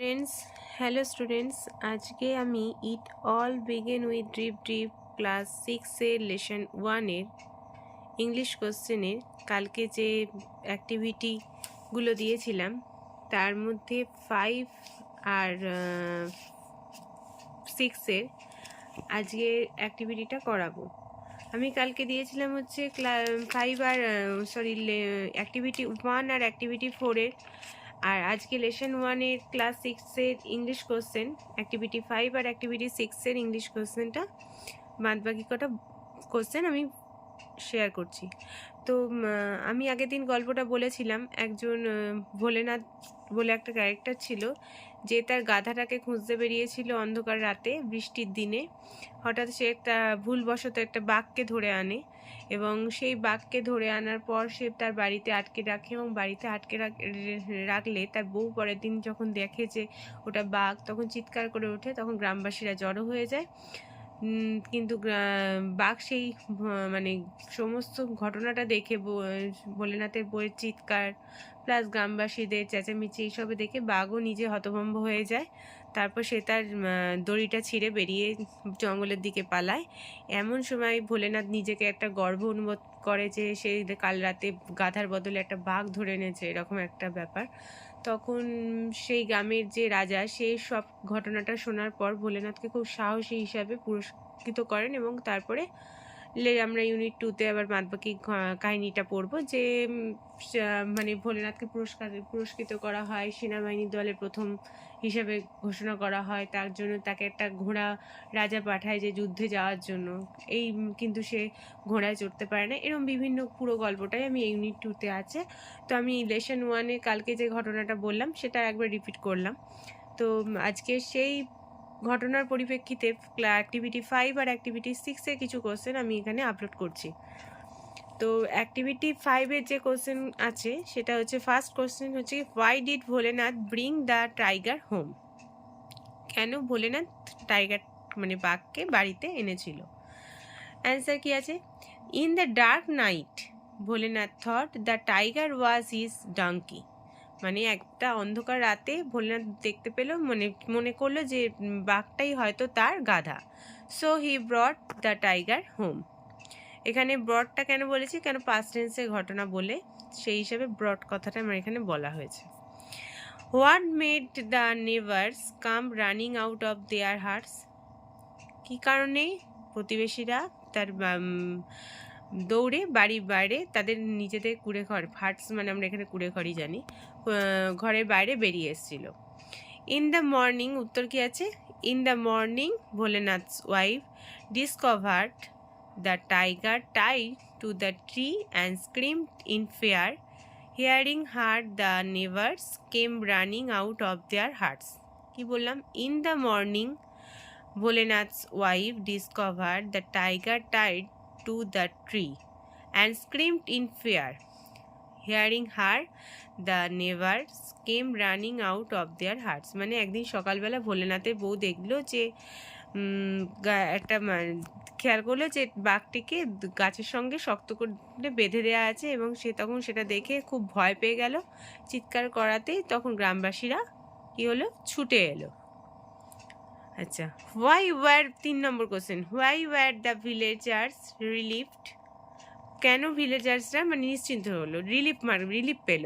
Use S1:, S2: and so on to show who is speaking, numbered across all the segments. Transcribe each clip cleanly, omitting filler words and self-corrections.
S1: Friends, hello students. আজকে আমি it all begin with drip drip class 6-এর lesson 1-এর ইংলিশ কোশ্চেনের কালকে যে অ্যাক্টিভিটিগুলো দিয়েছিলাম তার মধ্যে 5 আর 6-এর আজকে অ্যাক্টিভিটিটা করাবো। আমি কালকে দিয়েছিলাম হচ্ছে 5 আর অ্যাক্টিভিটি 1 আর অ্যাক্টিভিটি 4-এর, আর আজকে লেসন 1-এর ক্লাস 6-এর ইংলিশ কোশ্চেন, অ্যাক্টিভিটি 5 আর অ্যাক্টিভিটি 6-এর ইংলিশ কোশ্চেনটা, বাদ বাকি কটা কোশ্চেন আমি শেয়ার করছি। তো আমি আগের দিন গল্পটা বলেছিলাম, একজন ভোলেনাথ বলে একটা ক্যারেক্টার ছিল যে তার গাধাটাকে খুঁজতে বেরিয়েছিল অন্ধকার রাতে বৃষ্টির দিনে। হঠাৎ সে একটা ভুলবশত একটা বাঘকে ধরে আনে এবং সেই বাঘকে ধরে আনার পর সে তার বাড়িতে আটকে রাখে এবং বাড়িতে আটকে রাখলে তার বউ পরের দিন যখন দেখে যে ওটা বাঘ, তখন চিৎকার করে ওঠে। তখন গ্রামবাসীরা জড়ো হয়ে যায়, কিন্তু বাঘ সেই মানে সমস্ত ঘটনাটা দেখে ভোলেনাথের বইয়ের চিৎকার প্লাস গ্রামবাসীদের চেঁচামেচি এইসবে দেখে বাঘও নিজে হতভম্ব হয়ে যায়। তারপর সে তার দড়িটা ছিঁড়ে বেরিয়ে জঙ্গলের দিকে পালায়। এমন সময় ভোলেনাথ নিজেকে একটা গর্ব অনুভব করে যে সে কাল রাতে গাধার বদলে একটা বাঘ ধরে এনেছে, এরকম একটা ব্যাপার। তখন সেই গ্রামের যে রাজা, সে সব ঘটনাটা শোনার পর ভোলেনাথকে খুব সাহসী হিসাবে পুরস্কৃত করেন এবং তারপরে আমরা ইউনিট 2-তে আবার বাদবাকি কাহিনীটা পড়বো যে মানে ভোলেনাথকে পুরস্কৃত করা হয়, সেনাবাহিনীর দলের প্রথম হিসাবে ঘোষণা করা হয়। তার জন্য তাকে একটা ঘোড়া রাজা পাঠায় যে যুদ্ধে যাওয়ার জন্য, কিন্তু সে ঘোড়ায় চড়তে পারে না। এরকম বিভিন্ন পুরো গল্পটাই আমি ইউনিট 2-তে আছে। তো আমি লেসন 1-এ কালকে যে ঘটনাটা বললাম সেটা একবার রিপিট করলাম। তো আজকে সেই ঘটনার পরিপ্রেক্ষিতে অ্যাক্টিভিটি 5 আর অ্যাক্টিভিটি 6-এর কিছু কোশ্চেন আমি এখানে আপলোড করছি। তো অ্যাক্টিভিটি 5-এর যে কোশ্চেন আছে সেটা হচ্ছে, ফার্স্ট কোশ্চেন হচ্ছে, why did Bholenath bring the tiger home? কেন ভোলেনাথ টাইগার মানে বাঘকে বাড়িতে এনেছিল? অ্যান্সার কি আছে? In the dark night Bholenath thought the tiger was his donkey. মানে একটা অন্ধকার রাতে ভোলেনাথ দেখতে পেল, মনে করলো যে বাঘটাই হয়তো তার গাধা। So he ব্রট the tiger home. এখানে ব্রডটা কেন বলেছি, কেন পাস্ট টেন্সের ঘটনা বলে সেই হিসাবে ব্রড কথাটা আমার এখানে বলা হয়েছে। What made the neighbours come running out of their huts? কী কারণে প্রতিবেশীরা তার দৌড়ে বাড়ির বাইরে তাদের নিজেদের কুঁড়েঘর, হার্টস মানে আমরা এখানে কুঁড়েঘরই জানি, ঘরের বাইরে বেরিয়ে এসেছিল? ইন দ্য মর্নিং, উত্তর কি আছে? In the morning Bholenath's wife discovered the tiger tied to the tree and screamed in fear. Hearing her, the neighbors came running out of their huts. কি বললাম? In the morning, Bholenath's wife discovered the tiger tied to the tree and screamed in fear. Hearing her, the neighbors came running out of their huts. মানে একদিন সকালবেলা ভোলেনাথের বউ দেখলো যে একটা খেয়াল করলো যে বাঘটিকে গাছের সঙ্গে শক্ত করে বেঁধে দেওয়া আছে এবং সে তখন সেটা দেখে খুব ভয় পেয়ে গেল। চিৎকার করাতেই তখন গ্রামবাসীরা কি হলো, ছুটে এলো। আচ্ছা, why were, 3 number question, why were the villagers relieved? কেন ভিলেজার্সরা মানে নিশ্চিন্ত হলো, রিলিফ পেল?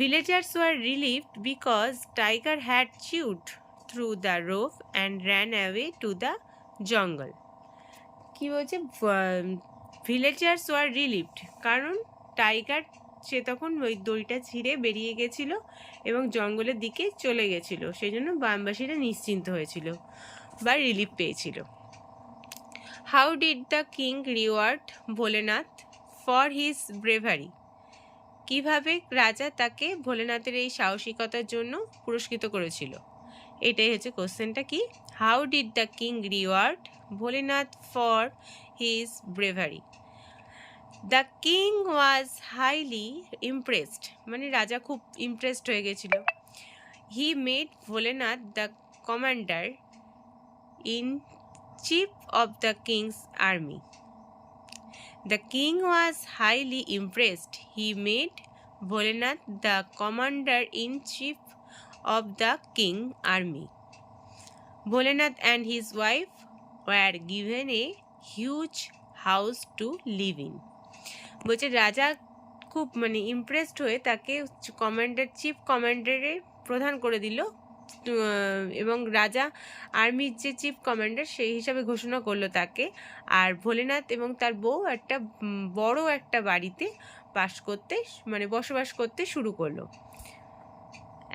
S1: Villagers war relieved because tiger had chewed through the rope and ran away to the jungle. কি বলছে? ভিলেজার্স ওয়ার রিলিভড কারণ টাইগার সে তখন ওই দড়িটা ছিঁড়ে বেরিয়ে গেছিল এবং জঙ্গলের দিকে চলে গেছিল, সেই জন্য গ্রামবাসীরা নিশ্চিন্ত হয়েছিল বা রিলিফ পেয়েছিল। How did the king reward Bholenath for his bravery? কিভাবে রাজা তাকে ভোলেনাথের এই সাহসিকতার জন্য পুরস্কৃত করেছিল? এটাই হচ্ছে কোশ্চেনটা। কি? How did the king reward Bholenath for his bravery? The king was highly impressed, মানে রাজা খুব ইমপ্রেসড হয়ে গেছিল। He made Bholenath the commander in chief of the king's army. The king was highly impressed. He made Bholenath the commander-in-chief of the king army. Bholenath and his wife were given a huge house to live in. বলছে রাজা খুব মানে impressed হয়ে তাকে chief কমান্ডারে প্রধান করে দিল, এবং রাজা আর্মির যে চিফ কমান্ডার সেই হিসাবে ঘোষণা করলো তাকে। আর ভোলেনাথ এবং তার বউ একটা বড় একটা বাড়িতে বসবাস করতে শুরু করলো।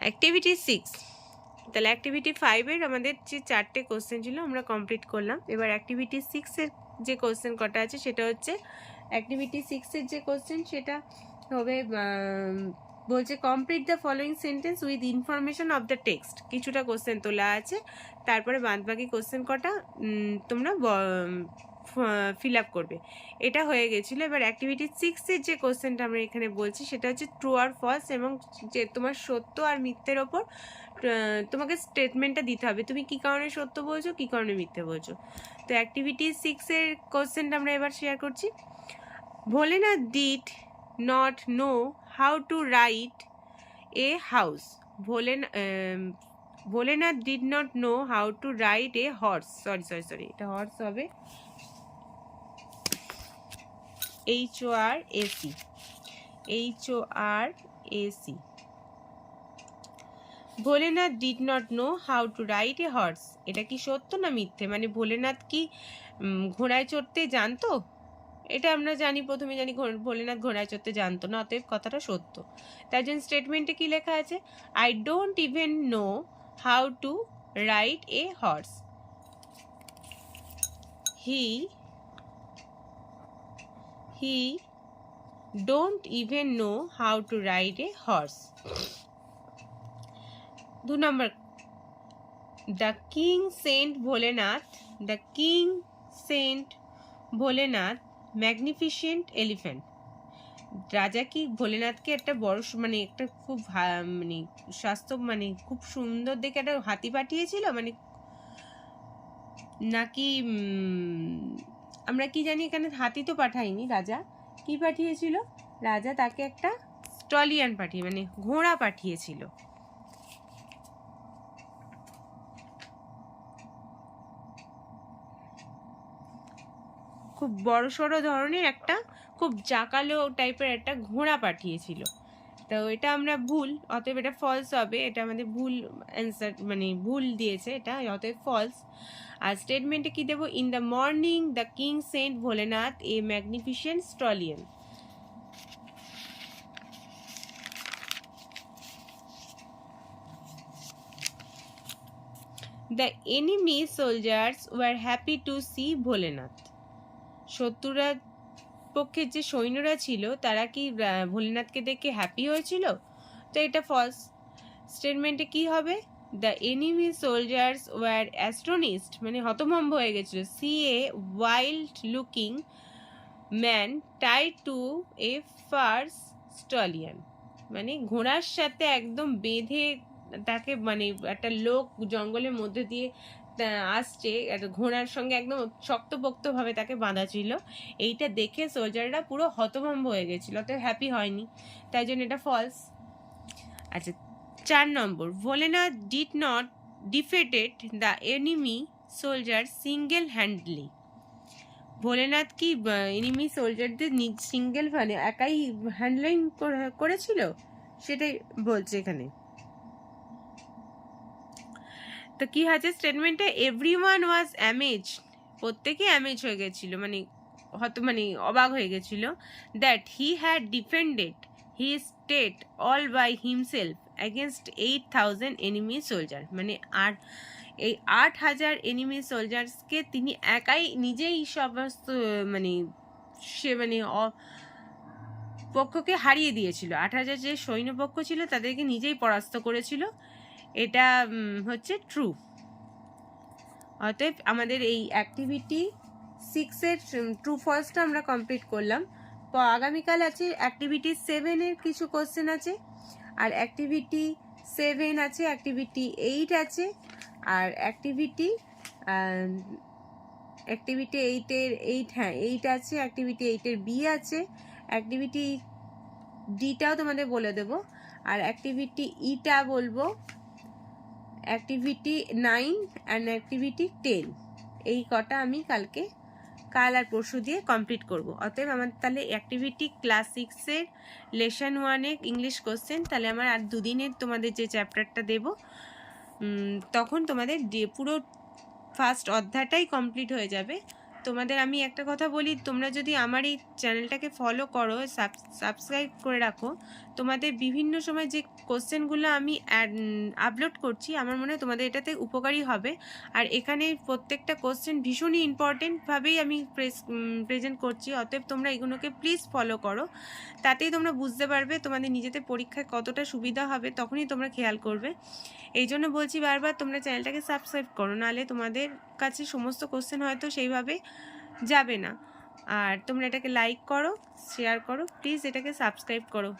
S1: অ্যাক্টিভিটি 6, তাহলে অ্যাক্টিভিটি 5-এর আমাদের যে 4টে কোশ্চেন ছিল আমরা কমপ্লিট করলাম। এবার অ্যাক্টিভিটি 6-এর যে কোশ্চেন কটা আছে সেটা হচ্ছে অ্যাক্টিভিটি 6-এর যে কোশ্চেন সেটা হবে, বলছে complete the following sentence with information of the text. কিছুটা কোশ্চেন তোলা আছে, তারপরে বাদবাকি কোশ্চেন কটা তোমরা ফিল আপ করবে। এটা হয়ে গেছিলো। এবার অ্যাক্টিভিটি 6-এর যে কোশ্চেনটা আমরা এখানে বলছি সেটা হচ্ছে ট্রু আর ফলস, এবং যে তোমার সত্য আর মিথ্যের ওপর তোমাকে স্টেটমেন্টটা দিতে হবে, তুমি কী কারণে সত্য বলছো, কী কারণে মিথ্যে বলছো। তো অ্যাক্টিভিটি 6-এর কোশ্চেনটা আমরা এবার শেয়ার করছি। Bholenath did not know how to ride a house. Bholenath did not know how to ride A horse. Sorry এটা হর্স হবে HORAC। Bholenath did not know how to ride A horse, এটা কি সত্য না মিথ্যে? মানে ভোলেনাথ কি ঘোড়ায় চড়তে জানতো? এটা আমরা প্রথমে জানি ভোলেনাথ ঘোড়ায় চড়তে জানতো না, অতএব কথাটা সত্য। তার জন্য স্টেটমেন্টে কি লেখা আছে? I don't even know how to ride A horse. He don't even know how to ride a horse. 2 number, the king sent Bholenath magnificent elephant. রাজা কি ভোলেনাথকে একটা বড় একটা খুব খুব সুন্দর দেখে একটা হাতি পাঠিয়েছিল, নাকি আমরা কি জানি এখানে হাতি তো পাঠায়নি, রাজা কি পাঠিয়েছিল? রাজা তাকে একটা স্টলিয়ান ঘোড়া পাঠিয়েছিল। খুব বড়সড় ধরনের একটা খুব জাকালো টাইপের একটা ঘোড়া পাঠিয়েছিল। তো এটা আমরা ভুল, অতএব এটা ফলস হবে। এটা আমাদের ভুল অ্যান্সার, ভুল দিয়েছে এটা, অতএব ফলস। আর স্টেটমেন্টে কি দেবো? In the morning the king sent Bholenath a magnificent stallion. The enemy soldiers were happy to see Bholenath. শত্রুরা পক্ষের যে সৈন্যরা ছিল তারা কি ভোলেনাথকে দেখে হ্যাপি হয়েছিল? তো এটা ফলস। স্টেটমেন্টে কি হবে? The enemy soldiers were astonished, হতভম্ব হয়ে গেছিল। See a wild looking man tied to a fierce stallion, ঘোড়ার সাথে একদম বেঁধে তাকে একটা লোক জঙ্গলের মধ্যে দিয়ে আসছে, একটা ঘোড়ার সঙ্গে একদম শক্তপোক্তভাবে তাকে বাঁধা ছিল। এইটা দেখে সোলজাররা পুরো হতভম্ব হয়ে গেছিল, তো হ্যাপি হয়নি, তাই জন্য এটা ফলস। আচ্ছা, 4 number, Bholenath did not defeated the enemy soldier single handedly. Bholenath কি এনিমি সোলজারদের সিঙ্গেল একাই হ্যান্ডলিং করেছিল? সেটাই বলছে এখানে। তো কি আছে স্টেটমেন্টে? এভরিওয়ান ওয়াজ অ্যামেজ, প্রত্যেকে অ্যামেজ হয়ে গেছিল, অবাক হয়ে গেছিল। That he had defended he state all by himself against 8,000 enemy soldier, আর এই 8,000 এনিমি সোলজার্সকে তিনি একাই নিজেই সমস্ত সে পক্ষকে হারিয়ে দিয়েছিল। 8,000 যে সৈন্যপক্ষ ছিল তাদেরকে নিজেই পরাস্ত করেছিল। এটা হচ্ছে ট্রু। অতএব আমাদের এই অ্যাক্টিভিটি 6-এর ট্রু ফলসটা আমরা কমপ্লিট করলাম। আগামীকাল আছে অ্যাক্টিভিটি 7-এর কিছু কোশ্চেন আছে, আর অ্যাক্টিভিটি 7 আছে, অ্যাক্টিভিটি 8 আছে, আর অ্যাক্টিভিটি 8-এর 8 আছে, অ্যাক্টিভিটি 8-এর বি আছে, অ্যাক্টিভিটি ডিটাও তোমাদের বলে দেবো, আর অ্যাক্টিভিটি ইটা বলবো, অ্যাক্টিভিটি 9 অ্যান্ড অ্যাক্টিভিটি 10 এই কটা আমি কাল আর পরশু দিয়ে কমপ্লিট করব। অতএব আমার তাহলে অ্যাক্টিভিটি ক্লাস 6-এর লেসন 1-এ ইংলিশ কোশ্চেন তাহলে আমার আর দুদিনের তোমাদের যে চ্যাপ্টারটা দেব তখন তোমাদের পুরো ফার্স্ট অধ্যায়টাই কমপ্লিট হয়ে যাবে। তোমাদের আমি একটা কথা বলি, তোমরা যদি আমার এই চ্যানেলটাকে ফলো করো, সাবস্ক্রাইব করে রাখো, তোমাদের বিভিন্ন সময় যে কোশ্চেনগুলো আমি আপলোড করছি আমার মনে হয় তোমাদের এটাতে উপকারী হবে। আর এখানে প্রত্যেকটা কোশ্চেন ভীষণই ইম্পর্টেন্টভাবেই আমি প্রেজেন্ট করছি। অতএব তোমরা এগুলোকে প্লিজ ফলো করো, তাতেই তোমরা বুঝতে পারবে তোমাদের নিজেদের পরীক্ষায় কতটা সুবিধা হবে, তখনই তোমরা খেয়াল করবে। এই জন্য বলছি বারবার তোমরা চ্যানেলটাকে সাবস্ক্রাইব করো, নাহলে তোমাদের কাছে সমস্ত কোশ্চেন হয়তো সেইভাবে যাবে না। আর তোমরা এটাকে লাইক করো, শেয়ার করো, প্লিজ এটাকে সাবস্ক্রাইব করো।